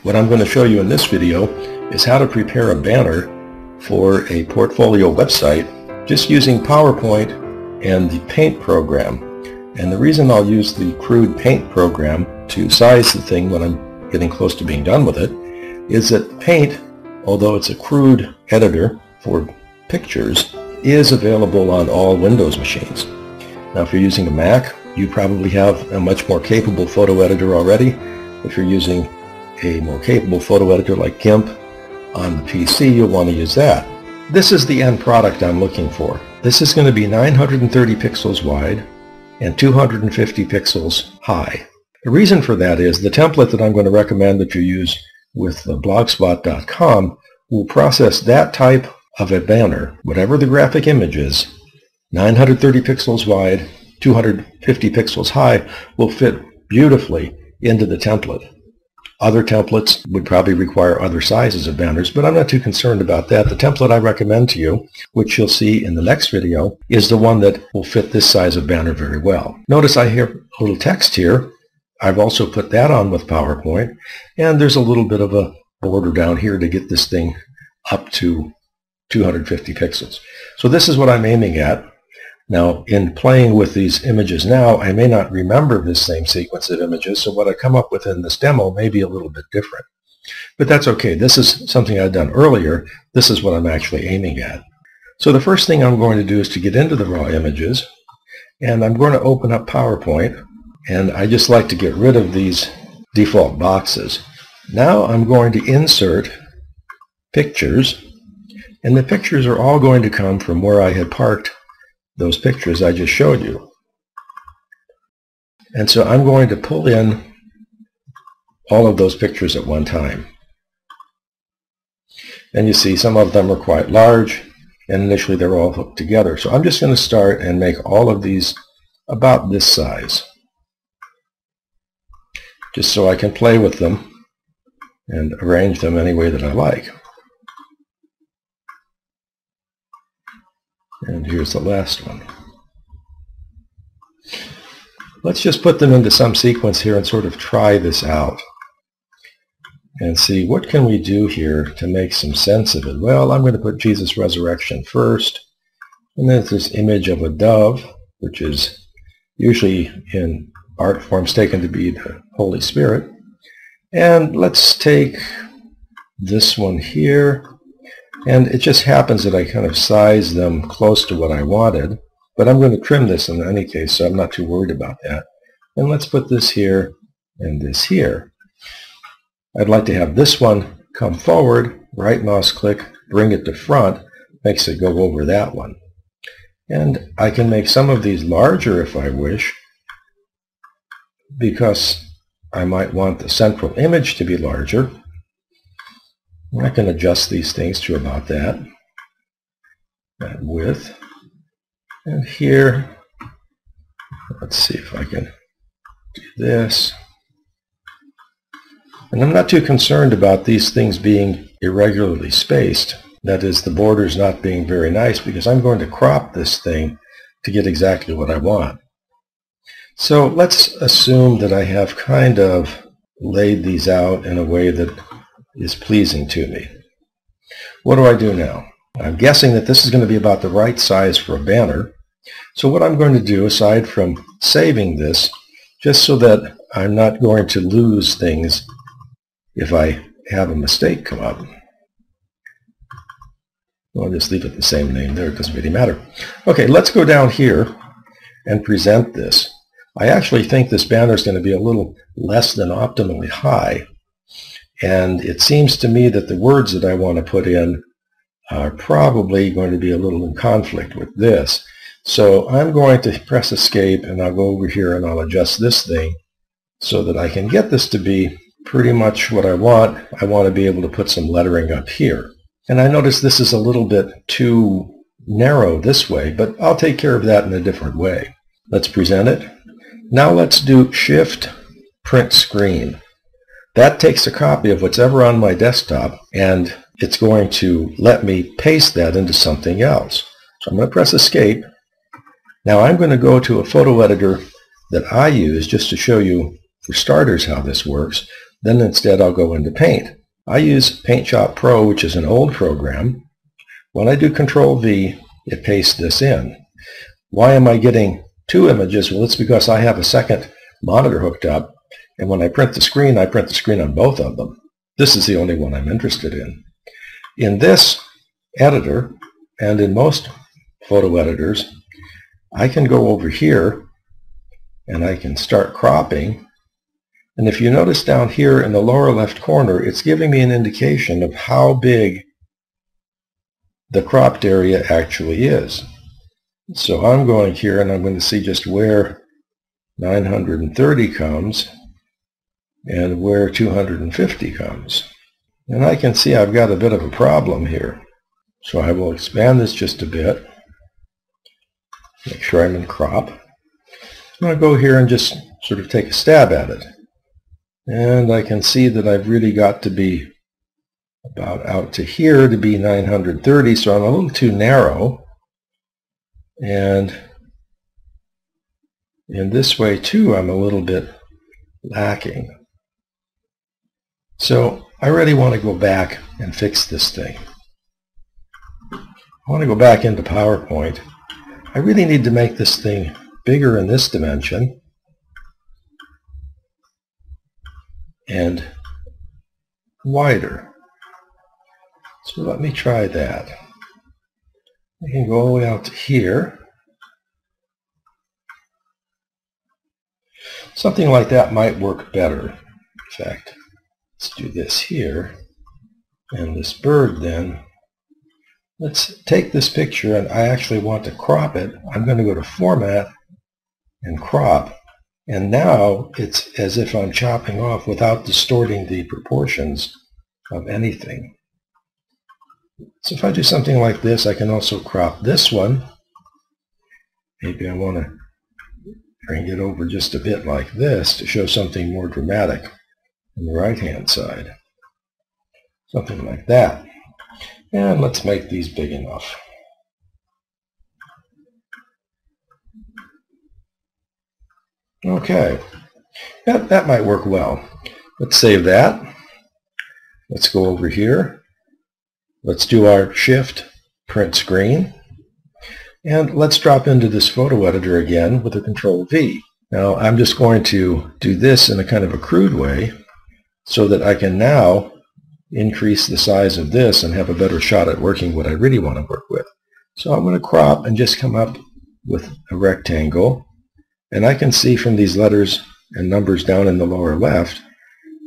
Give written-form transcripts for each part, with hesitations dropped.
What I'm going to show you in this video is how to prepare a banner for a portfolio website just using PowerPoint and the Paint program. And the reason I'll use the crude Paint program to size the thing when I'm getting close to being done with it is that Paint, although it's a crude editor for pictures, is available on all Windows machines. Now if you're using a Mac, you probably have a much more capable photo editor already. If you're using a more capable photo editor like GIMP on the PC, you'll want to use that. This is the end product I'm looking for. This is going to be 930 pixels wide and 250 pixels high. The reason for that is the template that I'm going to recommend that you use with blogspot.com will process that type of a banner, whatever the graphic image is, 930 pixels wide, 250 pixels high, will fit beautifully into the template. Other templates would probably require other sizes of banners, but I'm not too concerned about that. The template I recommend to you, which you'll see in the next video, is the one that will fit this size of banner very well. Notice I have a little text here. I've also put that on with PowerPoint, and there's a little bit of a border down here to get this thing up to 250 pixels. So this is what I'm aiming at. Now, in playing with these images now, I may not remember this same sequence of images, so what I come up with in this demo may be a little bit different. But that's okay. This is something I've done earlier. This is what I'm actually aiming at. So the first thing I'm going to do is to get into the raw images, and I'm going to open up PowerPoint, and I just like to get rid of these default boxes. Now I'm going to insert pictures, and the pictures are all going to come from where I had parked those pictures I just showed you. And so I'm going to pull in all of those pictures at one time. And you see some of them are quite large, and initially they're all hooked together. So I'm just going to start and make all of these about this size, just so I can play with them and arrange them any way that I like. And here's the last one. Let's just put them into some sequence here and sort of try this out and see what can we do here to make some sense of it. Well, I'm going to put Jesus' resurrection first, and then there's this image of a dove, which is usually in art forms taken to be the Holy Spirit. And let's take this one here. And it just happens that I kind of size them close to what I wanted, but I'm going to trim this in any case, so I'm not too worried about that. And let's put this here and this here. I'd like to have this one come forward, right mouse click, bring it to front, makes it go over that one. And I can make some of these larger if I wish, because I might want the central image to be larger. I can adjust these things to about that width. And here, let's see if I can do this. And I'm not too concerned about these things being irregularly spaced. That is, the borders not being very nice, because I'm going to crop this thing to get exactly what I want. So let's assume that I have kind of laid these out in a way that is pleasing to me. What do I do now? I'm guessing that this is going to be about the right size for a banner. So what I'm going to do, aside from saving this, just so that I'm not going to lose things if I have a mistake come up, I'll just leave it the same name there. It doesn't really matter. Okay, let's go down here and present this. I actually think this banner is going to be a little less than optimally high. And it seems to me that the words that I want to put in are probably going to be a little in conflict with this. So I'm going to press Escape, and I'll go over here and I'll adjust this thing so that I can get this to be pretty much what I want. I want to be able to put some lettering up here. And I notice this is a little bit too narrow this way, but I'll take care of that in a different way. Let's present it. Now let's do Shift Print Screen. That takes a copy of what's ever on my desktop, and it's going to let me paste that into something else. So I'm going to press Escape. Now I'm going to go to a photo editor that I use just to show you, for starters, how this works. then instead I'll go into Paint. I use Paint Shop Pro, which is an old program. When I do Control V, it pastes this in. Why am I getting two images? Well, it's because I have a second monitor hooked up, and when I print the screen on both of them. This is the only one I'm interested in. In this editor, and in most photo editors, I can go over here and I can start cropping. And if you notice down here in the lower left corner, it's giving me an indication of how big the cropped area actually is. So I'm going here and I'm going to see just where 930 comes and where 250 comes. And I can see I've got a bit of a problem here. So I will expand this just a bit. Make sure I'm in crop. I'm going to go here and just sort of take a stab at it. And I can see that I've really got to be about out to here to be 930, so I'm a little too narrow. And in this way too, I'm a little bit lacking. So I really want to go back and fix this thing. I want to go back into PowerPoint. I really need to make this thing bigger in this dimension and wider. So let me try that. I can go all the way out to here. Something like that might work better. In fact, let's do this here. And this bird then. Let's take this picture, and I actually want to crop it. I'm going to go to Format and Crop. And now it's as if I'm chopping off without distorting the proportions of anything. So if I do something like this, I can also crop this one. Maybe I want to bring it over just a bit like this to show something more dramatic on the right-hand side. Something like that. And let's make these big enough. Okay, that might work well. Let's save that. Let's go over here. Let's do our Shift, Print Screen. And let's drop into this photo editor again with a Control V. Now I'm just going to do this in a kind of a crude way so that I can now increase the size of this and have a better shot at working what I really want to work with. So I'm going to crop and just come up with a rectangle. And I can see from these letters and numbers down in the lower left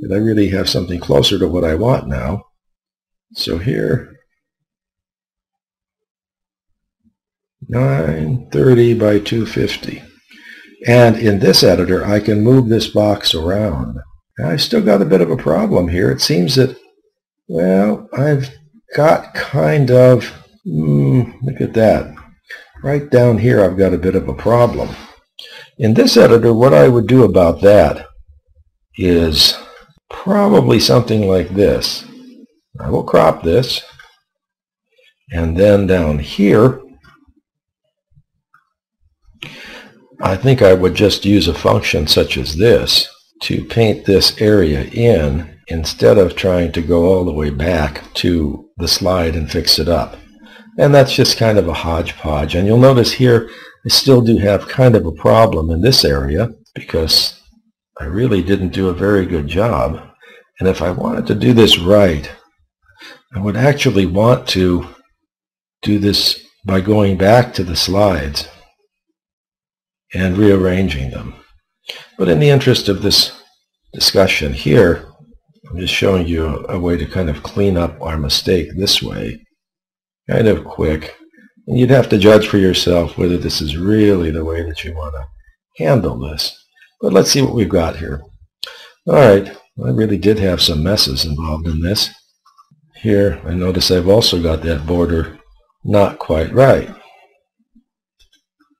that I really have something closer to what I want now. So here, 930 by 250. And in this editor, I can move this box around. Now, I've still got a bit of a problem here. It seems that, well, I've got kind of, look at that. Right down here, I've got a bit of a problem. In this editor, what I would do about that is probably something like this. I will crop this, and then down here, I think I would just use a function such as this to paint this area in instead of trying to go all the way back to the slide and fix it up. And that's just kind of a hodgepodge. And you'll notice here I still do have kind of a problem in this area because I really didn't do a very good job. And if I wanted to do this right, I would actually want to do this by going back to the slides and rearranging them. But in the interest of this discussion here, I'm just showing you a way to kind of clean up our mistake this way, kind of quick. And you'd have to judge for yourself whether this is really the way that you want to handle this. But let's see what we've got here. All right, I really did have some messes involved in this. Here, I notice I've also got that border not quite right.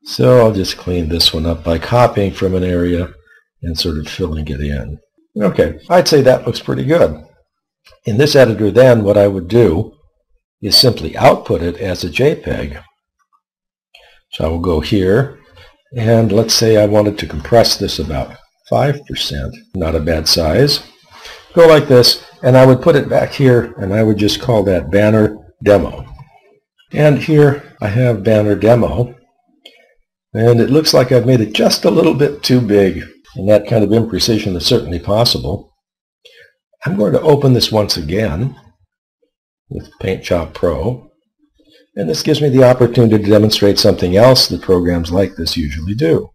So I'll just clean this one up by copying from an area and sort of filling it in. Okay, I'd say that looks pretty good. In this editor then, what I would do is simply output it as a JPEG. So I will go here, and let's say I wanted to compress this about 5%, not a bad size. go like this, and I would put it back here, and I would just call that banner demo. And here I have banner demo, and it looks like I've made it just a little bit too big, and that kind of imprecision is certainly possible. I'm going to open this once again with Paint Shop Pro, and this gives me the opportunity to demonstrate something else that programs like this usually do.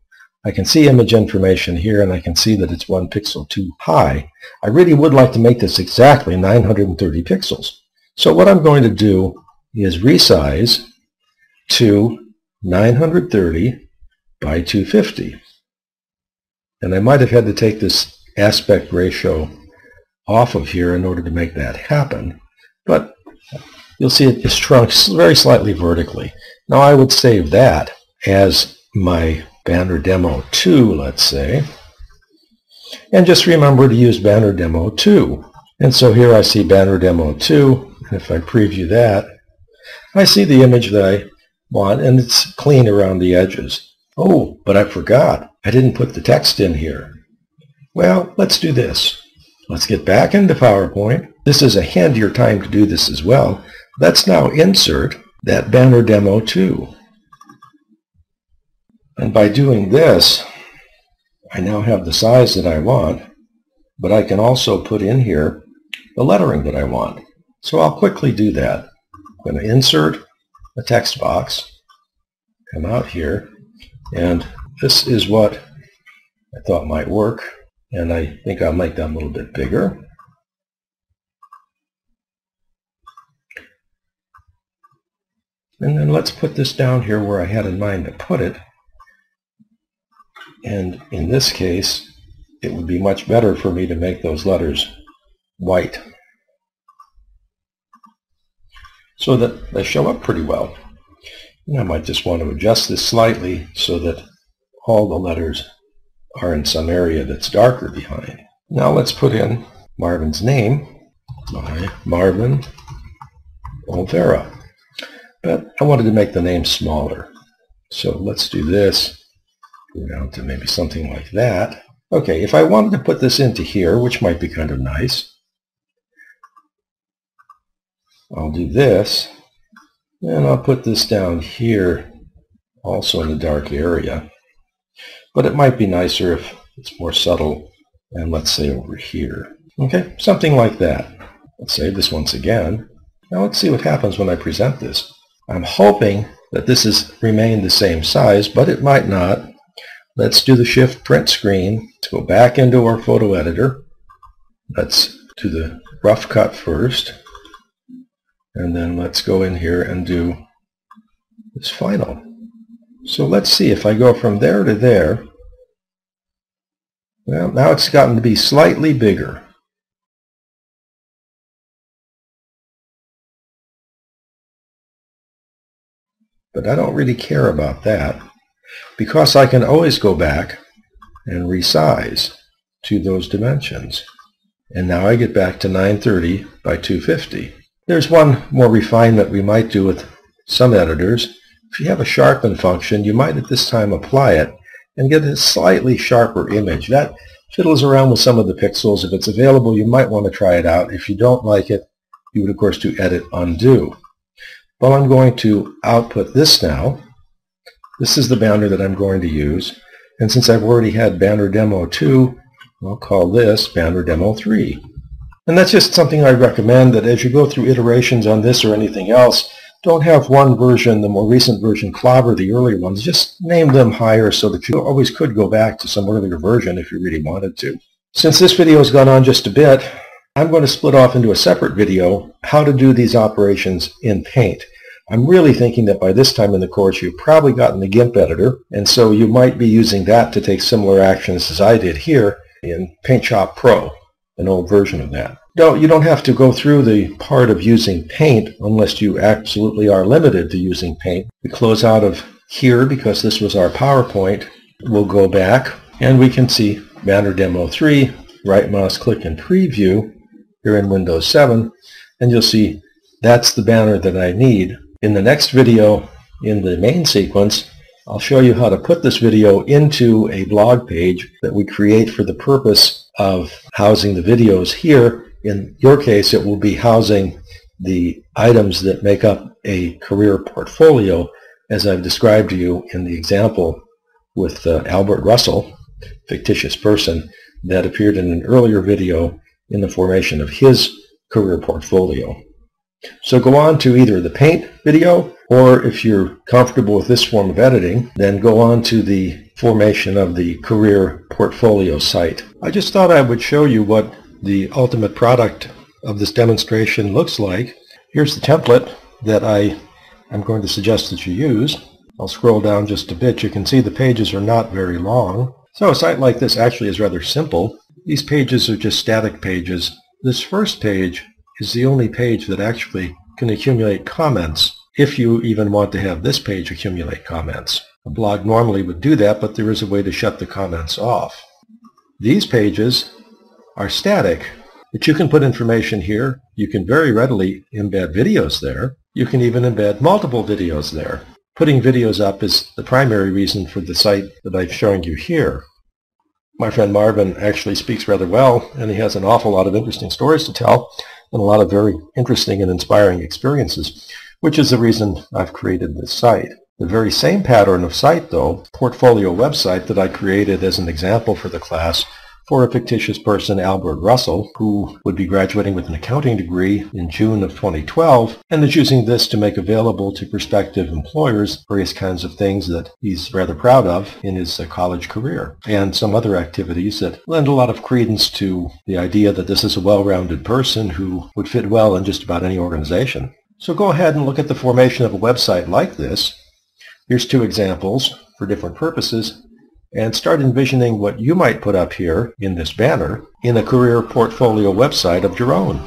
I can see image information here, and I can see that it's 1 pixel too high. I really would like to make this exactly 930 pixels. So what I'm going to do is resize to 930 by 250. And I might have had to take this aspect ratio off of here in order to make that happen, but you'll see it is shrunk very slightly vertically. Now I would save that as my banner demo 2, let's say, and just remember to use banner demo 2. And so here I see banner demo 2, and if I preview that, I see the image that I want, and it's clean around the edges. Oh, but I forgot. I didn't put the text in here. Well, let's do this. Let's get back into PowerPoint. This is a handier time to do this as well. Let's now insert that banner demo 2. And by doing this, I now have the size that I want, but I can also put in here the lettering that I want. So I'll quickly do that. I'm going to insert a text box, come out here, and this is what I thought might work, and I think I'll make that a little bit bigger. And then let's put this down here where I had in mind to put it. And in this case, it would be much better for me to make those letters white so that they show up pretty well. And I might just want to adjust this slightly so that all the letters are in some area that's darker behind. Now let's put in Marvin's name by Marvin Olvera. But I wanted to make the name smaller. So let's do this. Go down to maybe something like that. Okay, if I wanted to put this into here, which might be kind of nice, I'll do this, and I'll put this down here, also in the dark area. But it might be nicer if it's more subtle, and let's say over here. Okay, something like that. Let's save this once again. Now let's see what happens when I present this. I'm hoping that this has remained the same size, but it might not. Let's do the Shift Print screen. Let's go back into our photo editor. Let's do the rough cut first. And then let's go in here and do this final. So let's see if I go from there to there. Well, now it's gotten to be slightly bigger. But I don't really care about that, because I can always go back and resize to those dimensions. And now I get back to 930 by 250. There's one more refinement we might do with some editors. If you have a sharpen function, you might at this time apply it and get a slightly sharper image. That fiddles around with some of the pixels. If it's available, you might want to try it out. If you don't like it, you would of course do Edit Undo. Well, I'm going to output this now. This is the banner that I'm going to use. And since I've already had banner demo 2, I'll call this banner demo 3. And that's just something I recommend, that as you go through iterations on this or anything else, don't have one version, the more recent version, clobber the earlier ones. Just name them higher so that you always could go back to some earlier version if you really wanted to. Since this video has gone on just a bit, I'm going to split off into a separate video how to do these operations in Paint. I'm really thinking that by this time in the course you've probably gotten the GIMP editor, and so you might be using that to take similar actions as I did here in Paint Shop Pro, an old version of that. No, you don't have to go through the part of using Paint unless you absolutely are limited to using Paint. We close out of here because this was our PowerPoint. We'll go back and we can see Banner Demo 3, right mouse click and preview here in Windows 7, and you'll see that's the banner that I need. In the next video, in the main sequence, I'll show you how to put this video into a blog page that we create for the purpose of housing the videos here. In your case, it will be housing the items that make up a career portfolio, as I've described to you in the example with Albert Russell, fictitious person, that appeared in an earlier video in the formation of his career portfolio. So go on to either the paint video, or if you're comfortable with this form of editing, then go on to the formation of the career portfolio site. I just thought I would show you what the ultimate product of this demonstration looks like. Here's the template that I'm going to suggest that you use. I'll scroll down just a bit. You can see the pages are not very long. So a site like this actually is rather simple. These pages are just static pages. This first page is the only page that actually can accumulate comments, if you even want to have this page accumulate comments. A blog normally would do that, but there is a way to shut the comments off. These pages are static, but you can put information here. You can very readily embed videos there. You can even embed multiple videos there. Putting videos up is the primary reason for the site that I'm showing you here. My friend Marvin actually speaks rather well, and he has an awful lot of interesting stories to tell and a lot of very interesting and inspiring experiences, which is the reason I've created this site. The very same pattern of site, though, portfolio website that I created as an example for the class for a fictitious person, Albert Russell, who would be graduating with an accounting degree in June of 2012, and is using this to make available to prospective employers various kinds of things that he's rather proud of in his college career, and some other activities that lend a lot of credence to the idea that this is a well-rounded person who would fit well in just about any organization. So go ahead and look at the formation of a website like this. Here's two examples for different purposes, and start envisioning what you might put up here in this banner in a career portfolio website of your own.